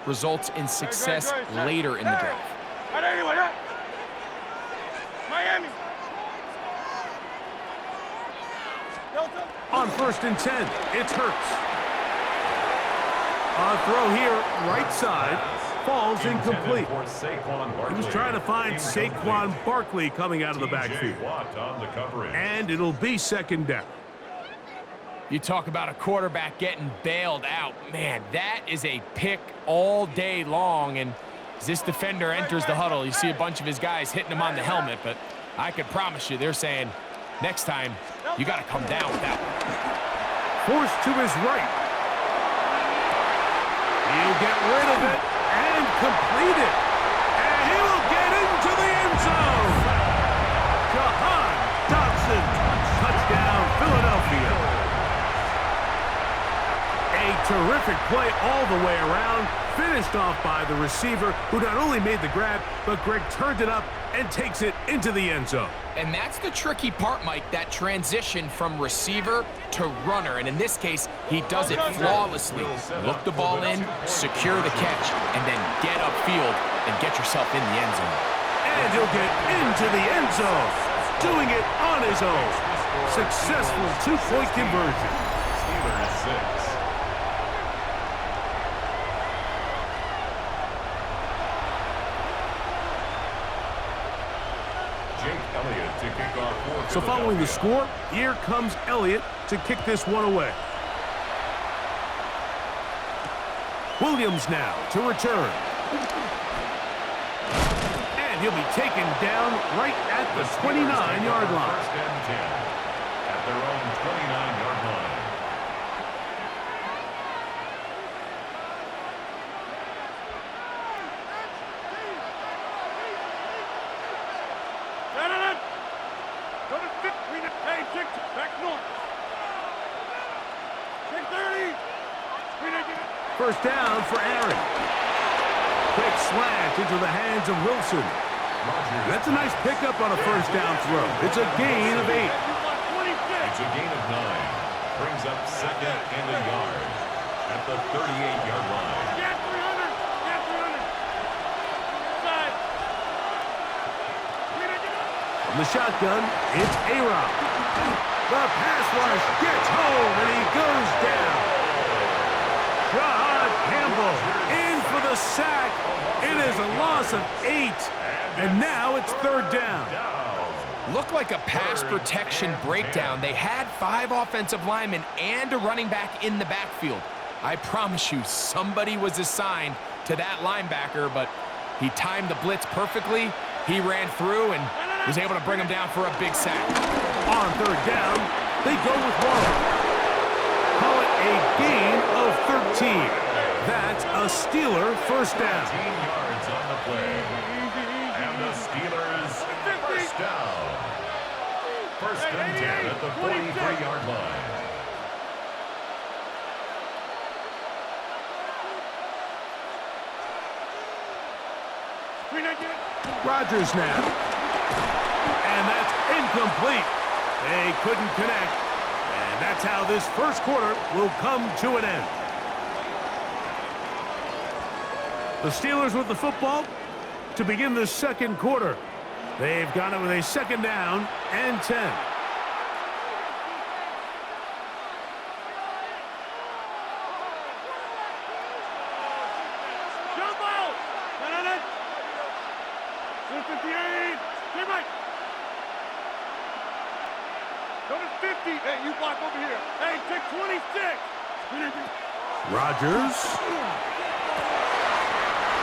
results in success later in the drive. Miami. On 1st and 10, it's Hurts. A throw here, right side, falls incomplete. He was trying to find Saquon Barkley coming out of the backfield. And it'll be 2nd down. You talk about a quarterback getting bailed out. Man, that is a pick all day long. And as this defender enters the huddle, you see a bunch of his guys hitting him on the helmet. But I can promise you, they're saying, next time, you got to come down with that one. Forced to his right. He'll get rid of it and complete it. And he will get into the end zone. Jahan Dotson. Touchdown, Philadelphia. A terrific play all the way around. Finished off by the receiver, who not only made the grab, but Greg turned it up and takes it into the end zone. And that's the tricky part, Mike, that transition from receiver to runner. And in this case, he does it flawlessly. Look the ball in, secure the catch, and then get upfield and get yourself in the end zone. And he'll get into the end zone, doing it on his own. Successful two-point conversion. Steelers 6. So following the score, here comes Elliott to kick this one away. Williams now to return. And he'll be taken down right at the 29-yard line. First and 10 at their own 29-yard line. First down for Aaron. Quick slant into the hands of Wilson. That's a nice pickup on a first down throw. It's a gain of 8. It's a gain of 9. Brings up 2nd and a yard at the 38-yard line. From the shotgun, it's A-Rob. The pass rush gets home, and he goes down. Rod Campbell in for the sack. It is a loss of 8, and now it's 3rd down. Looked like a pass protection breakdown. They had 5 offensive linemen and a running back in the backfield. I promise you, somebody was assigned to that linebacker, but he timed the blitz perfectly. He ran through and was able to bring him down for a big sack. On 3rd down, they go with Warren. Call it a gain of 13. That's a Steeler first down. 13 yards on the play. And the Steelers first down. First and 10 at the 43-yard line. Rodgers now. And that's incomplete. They couldn't connect. And that's how this first quarter will come to an end. The Steelers with the football to begin the second quarter. They've got it with a 2nd down and 10. Hey, you block over here. Hey, take 26. Rodgers.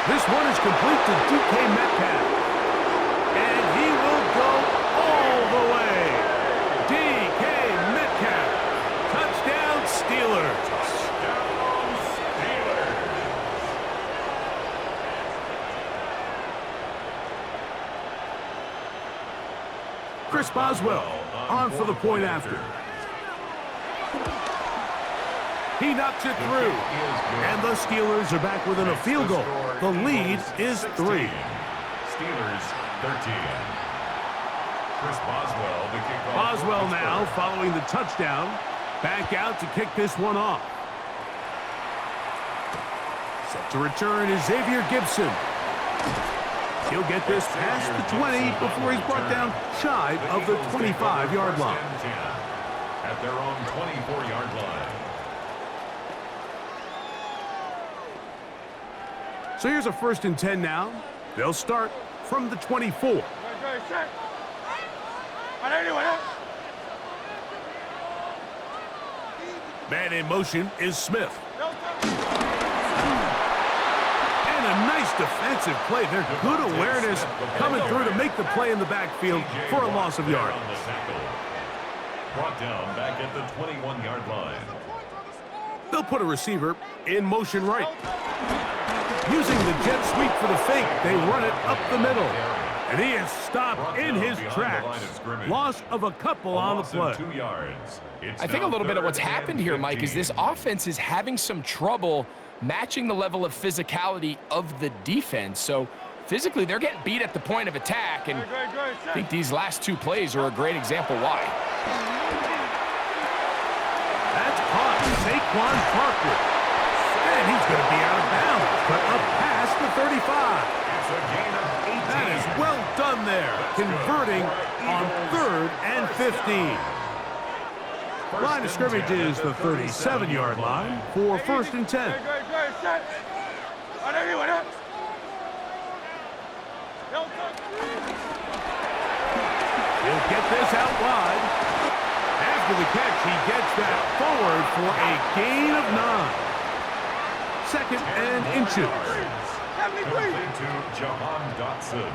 This one is complete to DK Metcalf. And he will go all the way. DK Metcalf. Touchdown, Steelers. Chris Boswell on for the point after. He knocks it through. And the Steelers are back within a field goal. The lead is 3. Steelers 13. Chris Boswell to kick off. Boswell now following the touchdown. Back out to kick this one off. Set to return is Xavier Gibson. He'll get this past the 20 before he's brought down shy of the 25-yard line. At their own 24-yard line. So here's a 1st and 10 now. They'll start from the 24. Man in motion is Smith. And a nice defensive play there. Good awareness coming through to make the play in the backfield for a loss of yard. Brought down back at the 21-yard line. They'll put a receiver in motion right. Using the jet sweep for the fake, they run it up the middle. And he is stopped in his tracks. Loss of a couple on the play. 2 yards. I think a little bit of what's happened here, Mike, is this offense is having some trouble matching the level of physicality of the defense. So physically, they're getting beat at the point of attack, and I think these last 2 plays are a great example why. That's caught. Saquon Parker. And he's going to be out of bounds, but up past the 35. It's a gain of 18. That is well done there, converting on 3rd and 15. Line of scrimmage is the 37-yard line for 1st and 10. He'll get this out wide. After the catch, he gets that forward for a gain of 9. 2nd and inches. Complete to Jahan Dotson.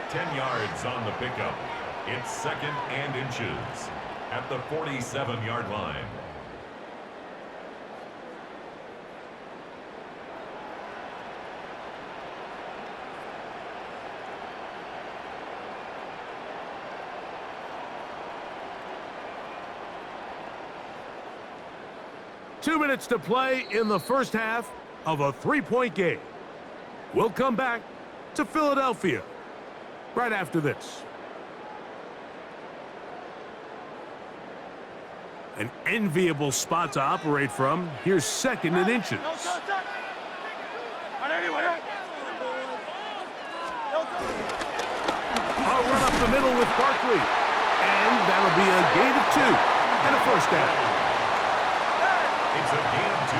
10 yards on the pickup. It's 2nd and inches at the 47-yard line. Two minutes to play in the first half of a 3-point game. We'll come back to Philadelphia right after this. An enviable spot to operate from. Here's 2nd and inches. I'll run up the middle with Barkley. And that'll be a gain of 2 and a 1st down. It's a gain of 2.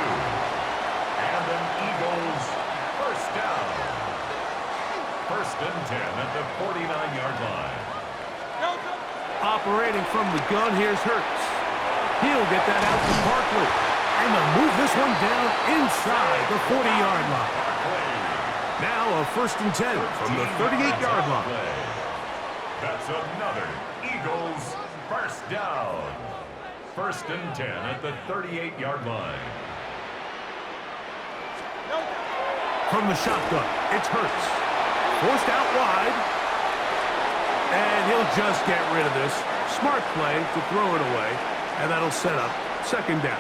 And an Eagles 1st down. 1st and 10 at the 49-yard line. Operating from the gun, here's Hurts. He'll get that out to Barkley. And they'll move this one down inside the 40-yard line. Now a 1st and 10 from the 38-yard line. That's another Eagles 1st down. 1st and 10 at the 38-yard line. From the shotgun, it's Hurts. Forced out wide. And he'll just get rid of this. Smart play to throw it away. And that'll set up 2nd down.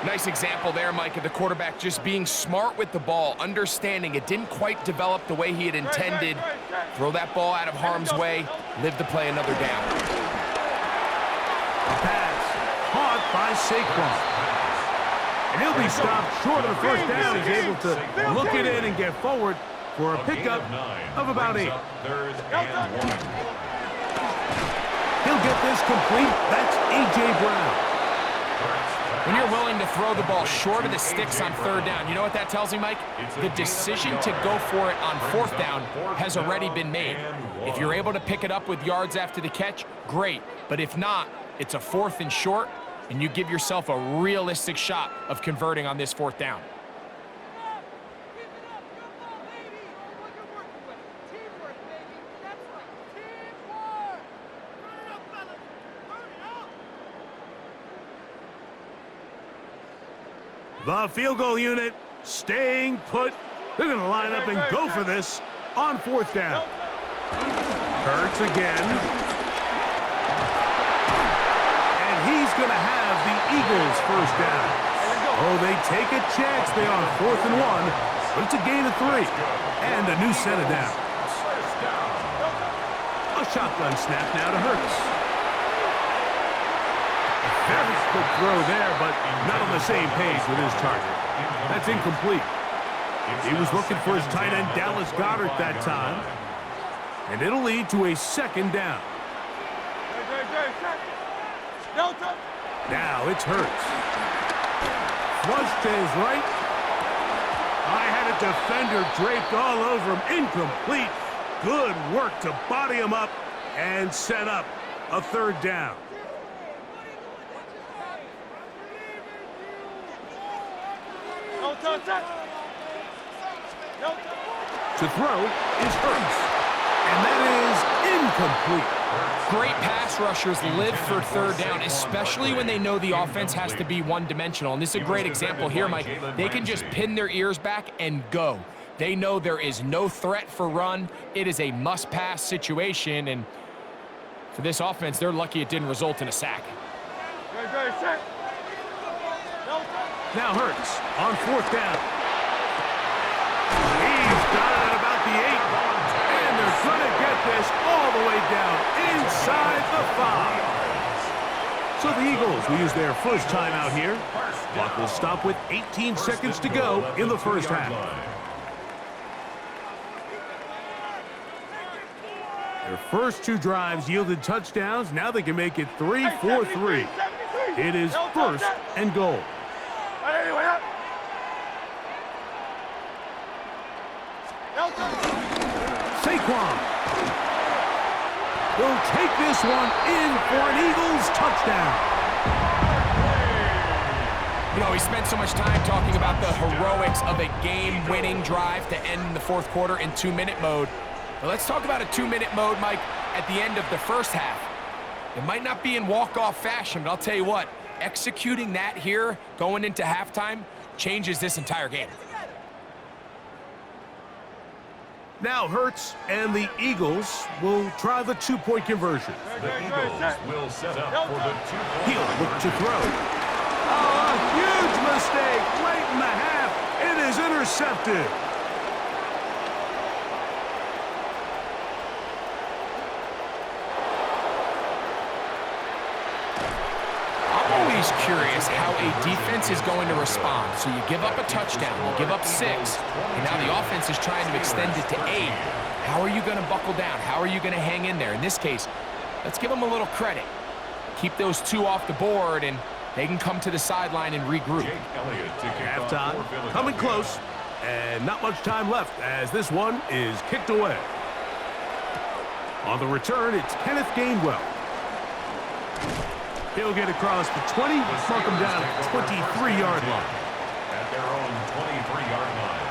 Nice example there, Mike, of the quarterback just being smart with the ball, understanding it didn't quite develop the way he had intended. Throw that ball out of harm's way, live to play another down. Pass caught by Saquon. And he'll be stopped short of the 1st down. He's able to look it in and get forward for a pickup of about 8. 3rd and 1. He'll get this complete. That's A.J. Brown. When you're willing to throw the ball short of the sticks on 3rd down, you know what that tells me, Mike? The decision to go for it on 4th down has already been made. If you're able to pick it up with yards after the catch, great. But if not, it's a 4th and short, and you give yourself a realistic shot of converting on this 4th down. The field goal unit staying put. They're going to line up and go for this on 4th down. Hurts again. And he's going to have the Eagles 1st down. Oh, they take a chance. They're on 4th and 1, but it's a gain of 3 and a new set of downs. A shotgun snap now to Hurts. A Very quick throw there, but not on the same page with his target. That's incomplete. He was looking for his tight end, Dallas Goedert, that time. And it'll lead to a second down. Now it's Hurts. Flush to his right. I had a defender draped all over him. Incomplete. Good work to body him up and set up a third down. To throw is Hurts. And that is incomplete. Great pass rushers live for third down, especially when they know the offense has to be one-dimensional. And this is a great example here, Mike. They can just pin their ears back and go. They know there is no threat for run. It is a must-pass situation, and for this offense, they're lucky it didn't result in a sack. Now Hurts on fourth down. He's got it at about the 8. And they're going to get this all the way down inside the 5. So the Eagles will use their first timeout here. Clock will stop with 18 seconds to go in the first half. Their first 2 drives yielded touchdowns. Now they can make it 3-4-3. It is first and goal. Saquon will take this one in for an Eagles touchdown. You know, we spent so much time talking about the heroics of a game-winning drive to end the fourth quarter in 2-minute mode. But let's talk about a 2-minute mode, Mike, at the end of the first half. It might not be in walk-off fashion, but I'll tell you what, executing that here going into halftime changes this entire game. Now Hurts and the Eagles will try the 2-point conversion. The Eagles will set up for the 2-point. He'll look to throw. Oh, a huge mistake late in the half. It is intercepted. Always curious how a defense is going to respond. So you give up a touchdown, you give up 6, and now the offense is trying to extend it to 8. How are you going to buckle down? How are you going to hang in there? In this case, let's give them a little credit. Keep those 2 off the board, and they can come to the sideline and regroup. Halftime, coming close, and not much time left as this one is kicked away. On the return, it's Kenneth Gainwell. He'll get across the 20, mark him down at the 23-yard line. At their own 23-yard line.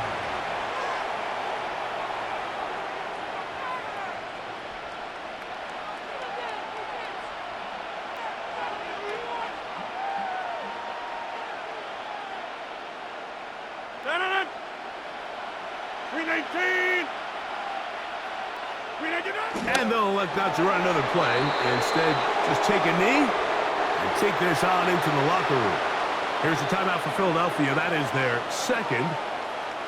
And they'll elect not to run another play. Instead, just take a knee and take this on into the locker room. Here's a timeout for Philadelphia. That is their second.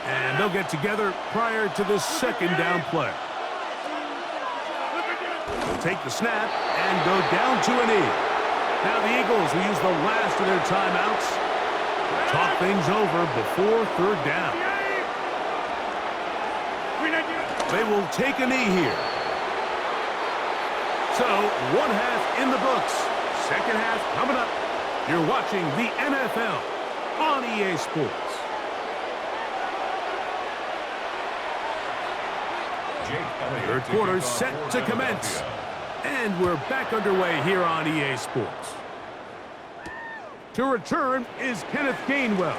And they'll get together prior to this second down play. They'll take the snap and go down to a knee. Now the Eagles will use the last of their timeouts to talk things over before third down. They will take a knee here. So, one half in the books. Second half coming up. You're watching the NFL on EA Sports. Third quarter set to commence. And we're back underway here on EA Sports. To return is Kenneth Gainwell.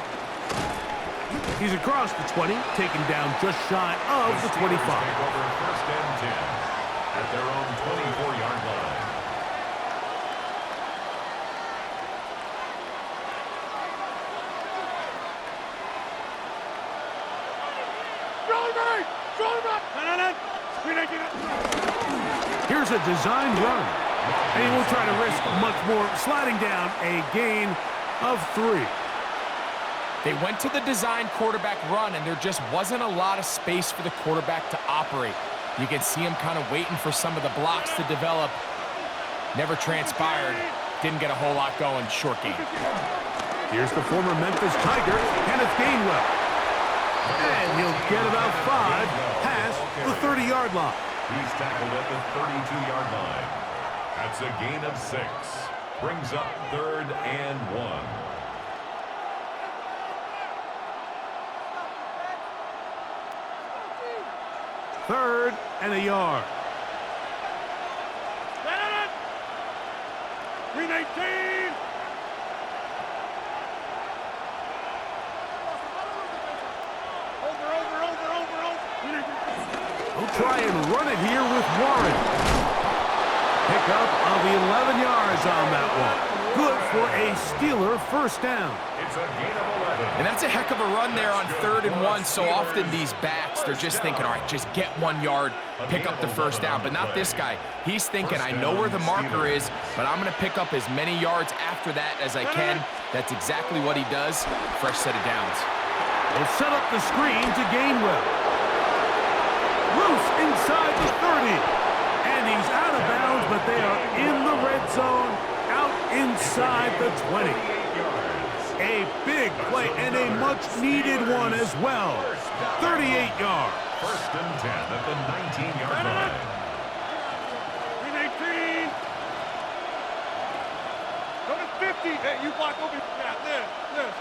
He's across the 20, taken down just shy of the 25. Over first and 10 at their own 24-yard line. Here's a design run. And he won't try to risk much more, sliding down a gain of 3. They went to the design quarterback run, and there just wasn't a lot of space for the quarterback to operate. You can see him kind of waiting for some of the blocks to develop. Never transpired. didn't get a whole lot going. Short game. Here's the former Memphis Tiger, Kenneth Gainwell. And he'll get about 5 past the 30-yard line. He's tackled at the 32-yard line. That's a gain of 6. Brings up 3rd and 1. Third and a yard. Green 18. He'll try and run it here with Warren. Pickup of 11 yards on that one. Good for a Steeler first down. It's a gain of 11. And that's a heck of a run there on 3rd and 1. So often these backs, they're just thinking, all right, just get 1 yard, pick up the first down. But not this guy. He's thinking, I know where the marker is, but I'm going to pick up as many yards after that as I can. That's exactly what he does. Fresh set of downs. They'll set up the screen to Gainwell. Loose inside the 30. And he's out of bounds, but they are in the red zone, out inside the 20. A big play and a much-needed one as well. 38 yards. 1st and 10 at the 19-yard line. Green 18. Go to 50. Hey, you block over. Yeah, this.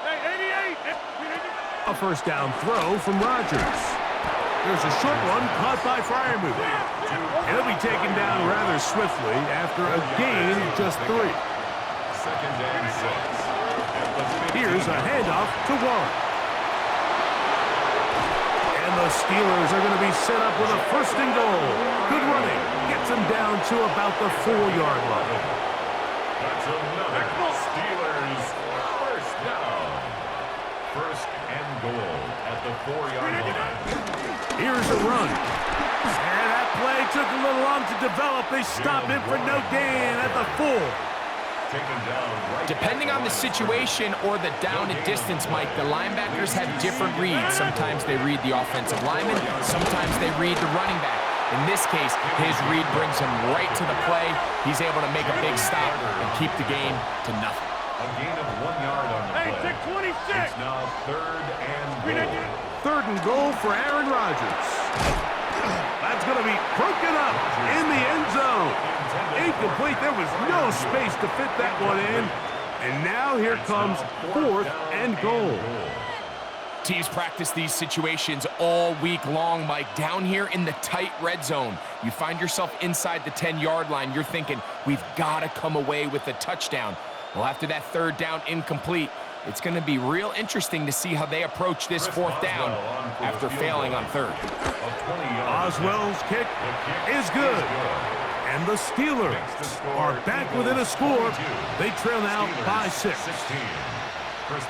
Hey, 88. A first down throw from Rodgers. There's a short one caught by Freiermuth. It'll be taken down rather swiftly after a gain of just 3. 2nd and 6. Here's a handoff to Warren. And the Steelers are going to be set up with a 1st and goal. Good running. Gets them down to about the 4-yard line. That's another Steelers first down. 1st and goal at the 4-yard line. Here's a run. And that play took a little long to develop. They stopped him for no gain at the 4. Taken down right. Depending on the situation or the down and distance, Mike, the linebackers have different reads. Sometimes they read the offensive lineman. Sometimes they read the running back. In this case, his read brings him right to the play. He's able to make a big stop and keep the game to nothing. A gain of 1 yard on the play. Hey, 626. It's now 3rd and goal. 3rd and goal for Aaron Rodgers. That's going to be broken up in the end zone. Incomplete. There was no space to fit that one in. And now here comes 4th and goal. Teams practice these situations all week long, Mike. Down here in the tight red zone, you find yourself inside the 10-yard line. You're thinking, we've got to come away with a touchdown. Well, after that 3rd down incomplete, it's going to be real interesting to see how they approach this 4th down after failing on 3rd. Oswell's kick is good. And the Steelers are back within a score. They trail now by 6.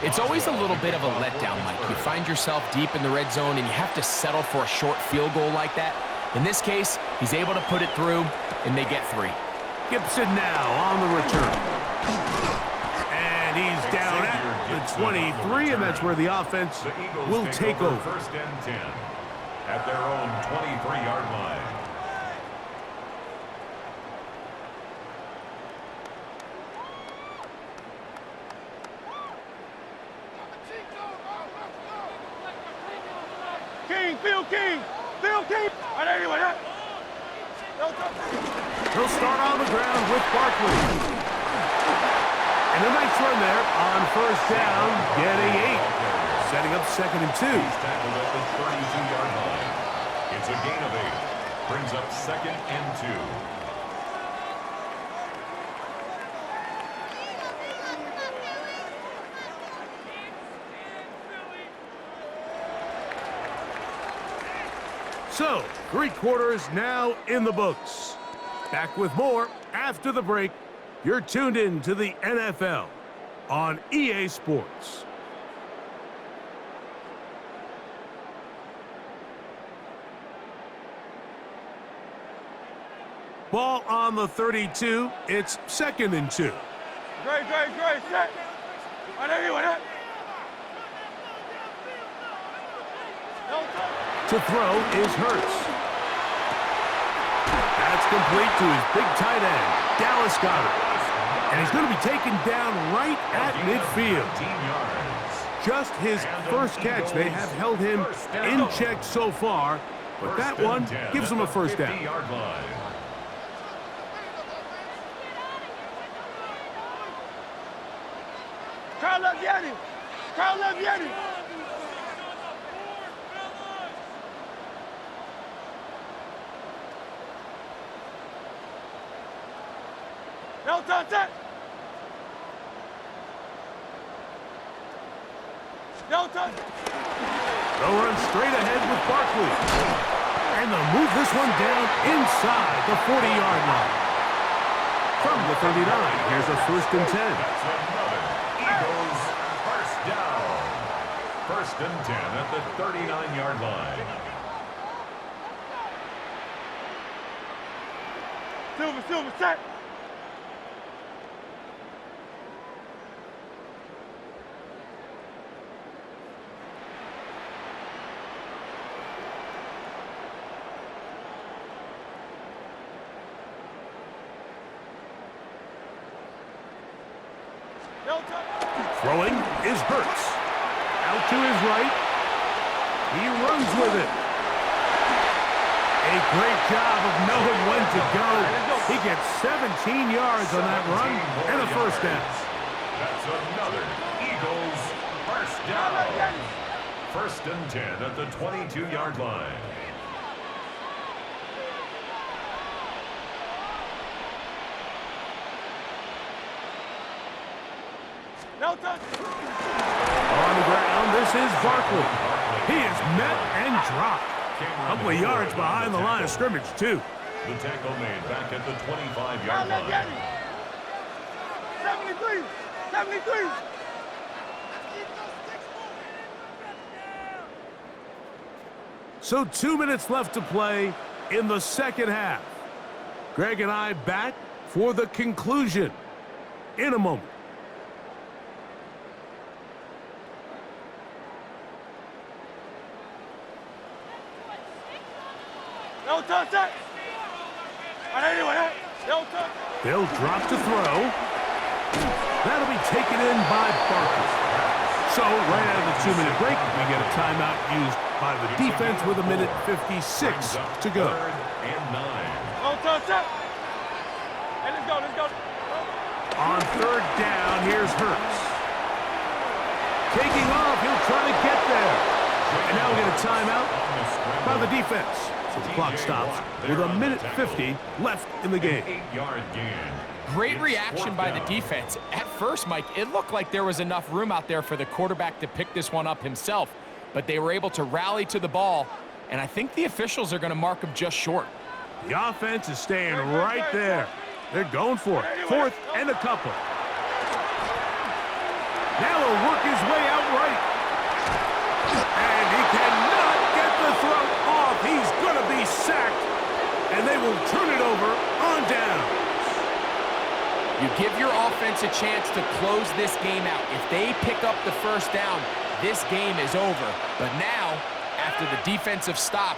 It's always a little bit of a letdown, Mike. You find yourself deep in the red zone and you have to settle for a short field goal like that. In this case, he's able to put it through, and they get 3. Gibson now on the return. And he's down at the 23, and that's where the offense will take over. 1st and 10 at their own 23-yard line. Phil King. All right, anyway, He'll start on the ground with Barkley. And a nice run there on 1st down, getting 8. Setting up 2nd and 2. He's tackled at the 32-yard line. It's a gain of 8. Brings up 2nd and 2. So, 3 quarters now in the books. Back with more after the break. You're tuned in to the NFL on EA Sports. Ball on the 32. It's 2nd and 2. Great, set. All right, anyway, To throw is Hurts. complete to his big tight end, Dallas Goedert. And he's going to be taken down right at midfield. Just his first catch. They have held him in check so far, but that one gives him a first down. Carl Leviani! Carl Leviani! No touch! No touch! They'll run straight ahead with Barkley. And they'll move this one down inside the 40-yard line. From the 39, here's a 1st and 10. That's another Eagles first down. 1st and 10 at the 39-yard line. Silver, set! Throwing is Hurts. Out to his right. He runs with it. A great job of knowing when to go. He gets 17 yards on that run and a first down. That's another Eagles first down. 1st and 10 at the 22-yard line. No touch! On the ground, this is Barkley. He is met and dropped. A couple of yards behind the line of scrimmage, too. The tackle made back at the 25-yard line. 73! So 2 minutes left to play in the second half. Greg and I back for the conclusion in a moment. No touch! No touch! They'll drop to throw. That'll be taken in by Barkley. So, right out of the 2-minute break, we get a timeout used by the defense with 1:56 to go. 3rd and 9. No touch! Hey, let's go! On 3rd down, here's Hurts. Taking off, he'll try to get there. And now we get a timeout by the defense. So the clock stops with 1:50 left in the game. 8-yard gain. Great reaction by the defense. At first, Mike, it looked like there was enough room out there for the quarterback to pick this one up himself, but they were able to rally to the ball, and I think the officials are going to mark him just short. The offense is staying right there. They're going for it. 4th and a couple. Now he'll work his way out right. And he cannot get the throw off. He's going to be sacked. And they will turn it over on down. You give your offense a chance to close this game out. If they pick up the first down, this game is over. But now, after the defensive stop,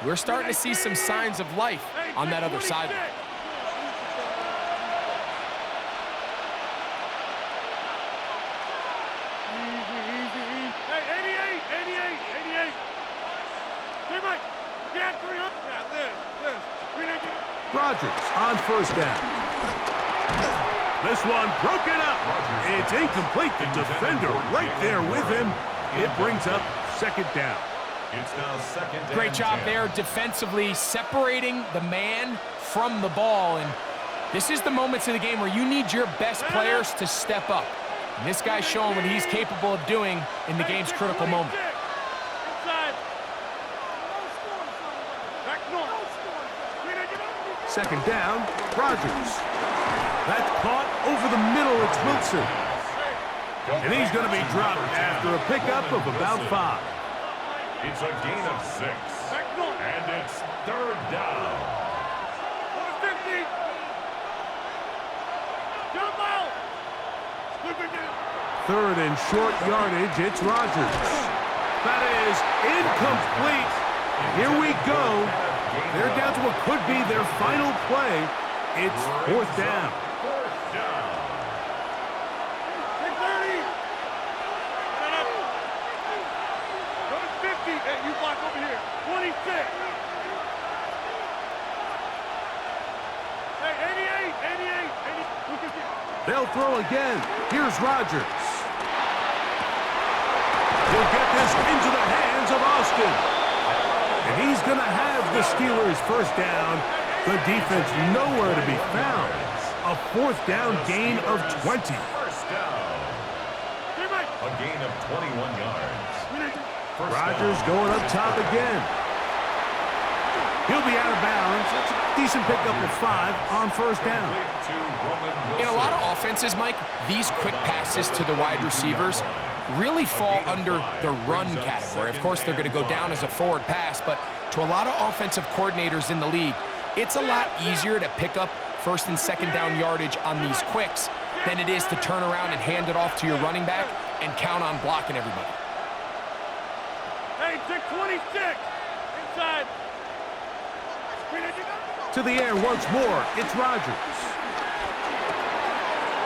we're starting to see some signs of life on that other sideline. Easy. Hey, 88. Hey, Mike, get 300. Yeah, Rodgers on 1st down. This one broken up. It's incomplete. The defender right there with him. It brings up 2nd down. It's now 2nd and Great job 10. there defensively, separating the man from the ball. And this is the moments of the game where you need your best players to step up. And this guy's showing what he's capable of doing in the game's critical moment. Inside. 2nd down, Rodgers. That's caught over the middle. It's Wilson. And he's going to be dropped after a pickup of about 5. It's a gain of 6. And it's 3rd down. 50. Jump out. 3rd and short yardage. It's Rodgers. That is incomplete. Here we go They're down to what could be their final play. It's fourth down. Fourth down. Take 30. Go to 50. Hey, you block over here. 26. Hey, 88. Look at this. They'll throw again. Here's Rodgers. He'll get this into the hands of Austin. And he's going to have the Steelers first down. The defense nowhere to be found. A fourth down gain of 20. First down. A gain of 21 yards. Rodgers going up top again. He'll be out of bounds. That's a decent pickup of 5 on first down. In a lot of offenses, Mike, these quick passes to the wide receivers really fall under the run category. Of course, they're going to go down as a forward pass, but to a lot of offensive coordinators in the league, it's a lot easier to pick up first and second down yardage on these quicks than it is to turn around and hand it off to your running back and count on blocking everybody. Hey, take 26. Inside. To the air once more. It's Rodgers.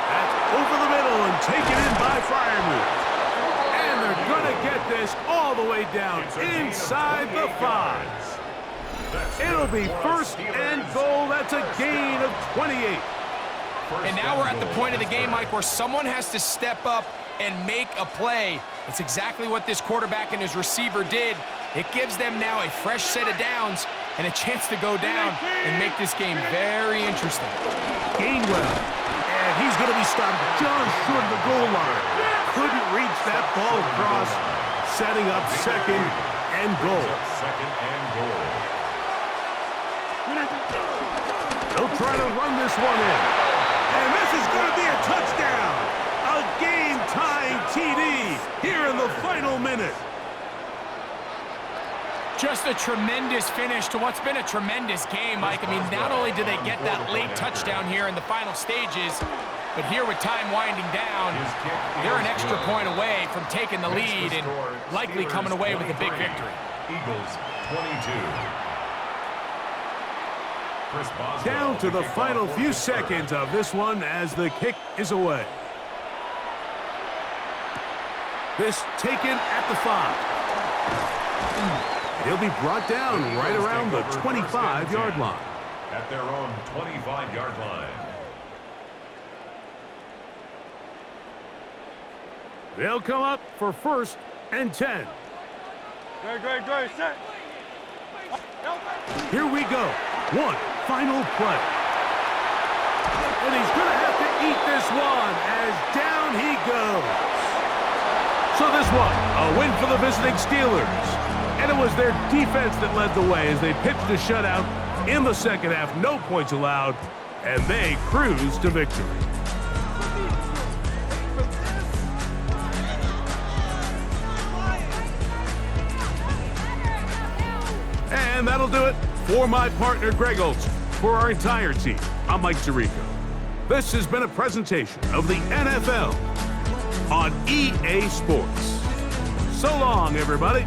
That's over the middle and taken in by Freiermuth. And they're going to get this all the way down inside the 5. It'll be first and goal. That's a gain of 28. And now we're at the point of the game, Mike, where someone has to step up and make a play. It's exactly what this quarterback and his receiver did. It gives them now a fresh set of downs and a chance to go down and make this game very interesting. Gainwell. And he's going to be stopped just short of the goal line. Couldn't reach that ball across. Setting up second and goal. Second and goal. They'll try to run this one in. And this is going to be a touchdown. A game-tying TD here in the final minute. Just a tremendous finish to what's been a tremendous game, Mike. I mean, not only did they get that late touchdown here in the final stages, but here with time winding down, they're an extra point away from taking the lead and likely coming away with a big victory. Eagles 22. Down to the final few seconds of this one as the kick is away. This taken at the 5. He'll be brought down right around the 25-yard line. At their own 25-yard line. They'll come up for first and 10. Great. Set. Here we go. One final play. And he's going to have to eat this one as down he goes. So this one, a win for the visiting Steelers. And it was their defense that led the way as they pitched a shutout in the second half. No points allowed, and they cruised to victory. And that'll do it for my partner, Greg Olson. For our entire team, I'm Mike Tirico. This has been a presentation of the NFL on EA Sports. So long, everybody.